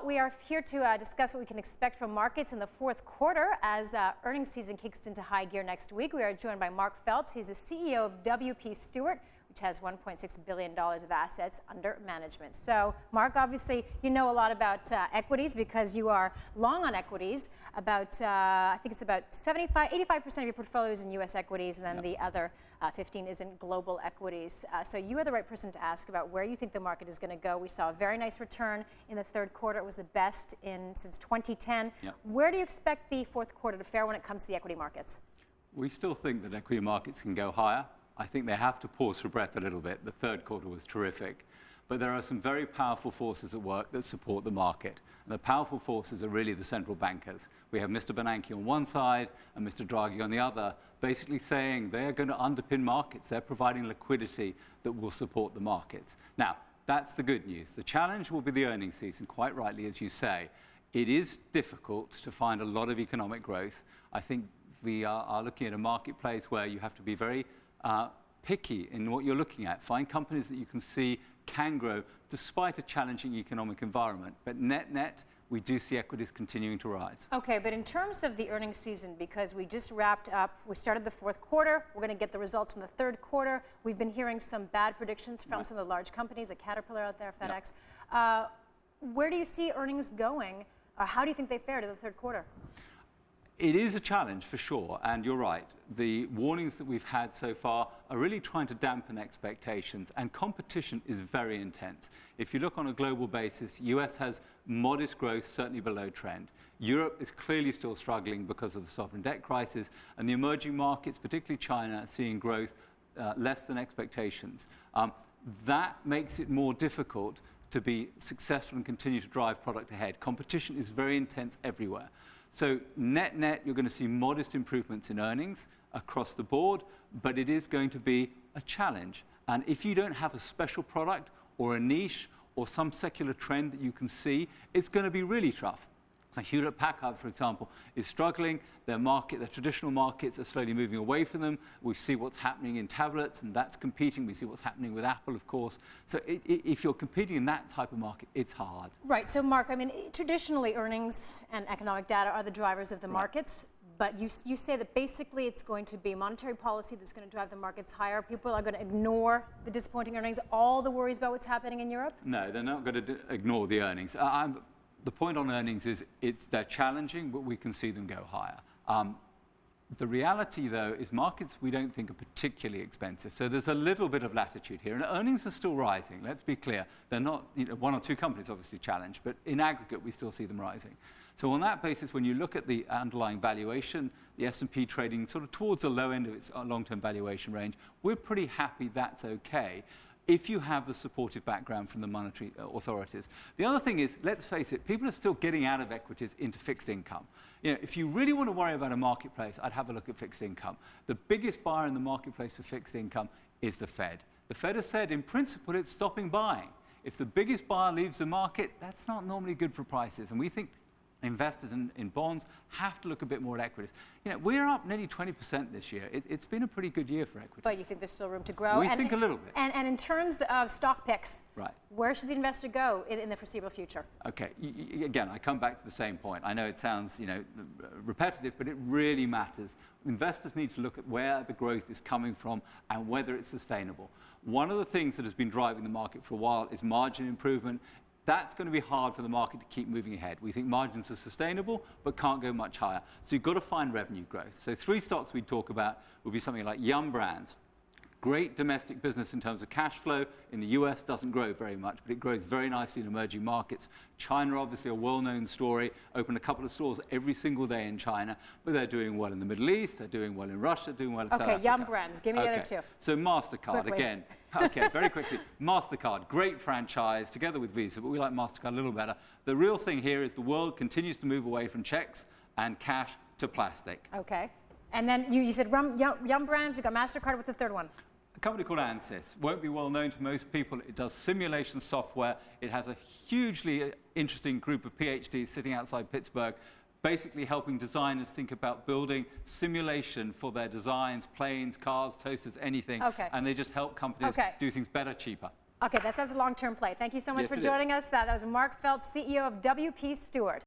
We are here to discuss what we can expect from markets in the fourth quarter as earnings season kicks into high gear next week. We are joined by Mark Phelps. He's the CEO of WP Stewart, which has $1.6 billion of assets under management. So, Mark, obviously, you know a lot about equities because you are long on equities. About, I think it's about 85% of your portfolio is in U.S. equities, and then the other 15 is in global equities. So you are the right person to ask about where you think the market is going to go. We saw a very nice return in the third quarter. It was the best since 2010. Where do you expect the fourth quarter to fare when it comes to the equity markets? We still think that equity markets can go higher. I think they have to pause for breath a little bit. The third quarter was terrific. But there are some very powerful forces at work that support the market. And the powerful forces are really the central bankers. We have Mr. Bernanke on one side and Mr. Draghi on the other, basically saying they are going to underpin markets. They're providing liquidity that will support the markets. Now, that's the good news. The challenge will be the earnings season, quite rightly, as you say. It is difficult to find a lot of economic growth. I think we are looking at a marketplace where you have to be very picky in what you're looking at. Find companies that you can see can grow despite a challenging economic environment. But net, we do see equities continuing to rise. Okay, but in terms of the earnings season, because we just wrapped up, we started the fourth quarter, we're going to get the results from the third quarter. We've been hearing some bad predictions from some of the large companies, like Caterpillar out there, FedEx. Where do you see earnings going, or how do you think they fare to the third quarter? It is a challenge for sure, and you're right. The warnings that we've had so far are really trying to dampen expectations, and competition is very intense. If you look on a global basis, US has modest growth, certainly below trend. Europe is clearly still struggling because of the sovereign debt crisis, and the emerging markets, particularly China, are seeing growth less than expectations. That makes it more difficult to be successful and continue to drive product ahead. Competition is very intense everywhere. So net, you're going to see modest improvements in earnings across the board, but it is going to be a challenge. And if you don't have a special product or a niche or some secular trend that you can see, it's going to be really tough. So Hewlett-Packard, for example, is struggling. Their traditional markets are slowly moving away from them. We see what's happening in tablets, and that's competing. We see what's happening with Apple, of course. So if you're competing in that type of market, it's hard. Right. So, Mark, I mean, traditionally, earnings and economic data are the drivers of the markets. But you say that basically it's going to be monetary policy that's going to drive the markets higher. People are going to ignore the disappointing earnings, all the worries about what's happening in Europe? No, they're not going to ignore the earnings. The point on earnings is they're challenging, but we can see them go higher. The reality, though, is markets we don't think are particularly expensive. So there's a little bit of latitude here. And earnings are still rising, let's be clear. They're not, one or two companies obviously challenged, but in aggregate, we still see them rising. So on that basis, when you look at the underlying valuation, the S&P trading sort of towards the low end of its long-term valuation range, we're pretty happy that's okay, if you have the supportive background from the monetary authorities. The other thing is, let's face it, people are still getting out of equities into fixed income. If you really want to worry about a marketplace, I'd have a look at fixed income. The biggest buyer in the marketplace for fixed income is the Fed. The Fed has said, in principle, it's stopping buying. If the biggest buyer leaves the market, that's not normally good for prices. And we think investors in bonds have to look a bit more at equities. We're up nearly 20% this year. It's been a pretty good year for equities. But you think there's still room to grow? We think a little bit. And in terms of stock picks, where should the investor go in the foreseeable future? Okay, again, I come back to the same point. I know it sounds repetitive, but it really matters. Investors need to look at where the growth is coming from and whether it's sustainable. One of the things that has been driving the market for a while is margin improvement. That's going to be hard for the market to keep moving ahead. We think margins are sustainable, but can't go much higher. So you've got to find revenue growth. So three stocks we'd talk about would be something like Yum Brands. Great domestic business in terms of cash flow. In the US, doesn't grow very much, but it grows very nicely in emerging markets. China, obviously, a well-known story. Opened a couple of stores every single day in China, but they're doing well in the Middle East, they're doing well in Russia, doing well in South Africa. Okay, Yum Brands. Give me the other two. So MasterCard, again. Okay, very quickly. MasterCard, great franchise, together with Visa, but we like MasterCard a little better. The real thing here is the world continues to move away from checks and cash to plastic. Okay. And then you said Yum Brands, you've got MasterCard. What's the third one? A company called Ansys. Won't be well known to most people. It does simulation software. It has a hugely interesting group of PhDs sitting outside Pittsburgh, basically helping designers think about building simulation for their designs, planes, cars, toasters, anything. And they just help companies do things better, cheaper. Okay, that sounds a long-term play. Thank you so much Yes, for it joining us. That was Mark Phelps, CEO of WP Stewart.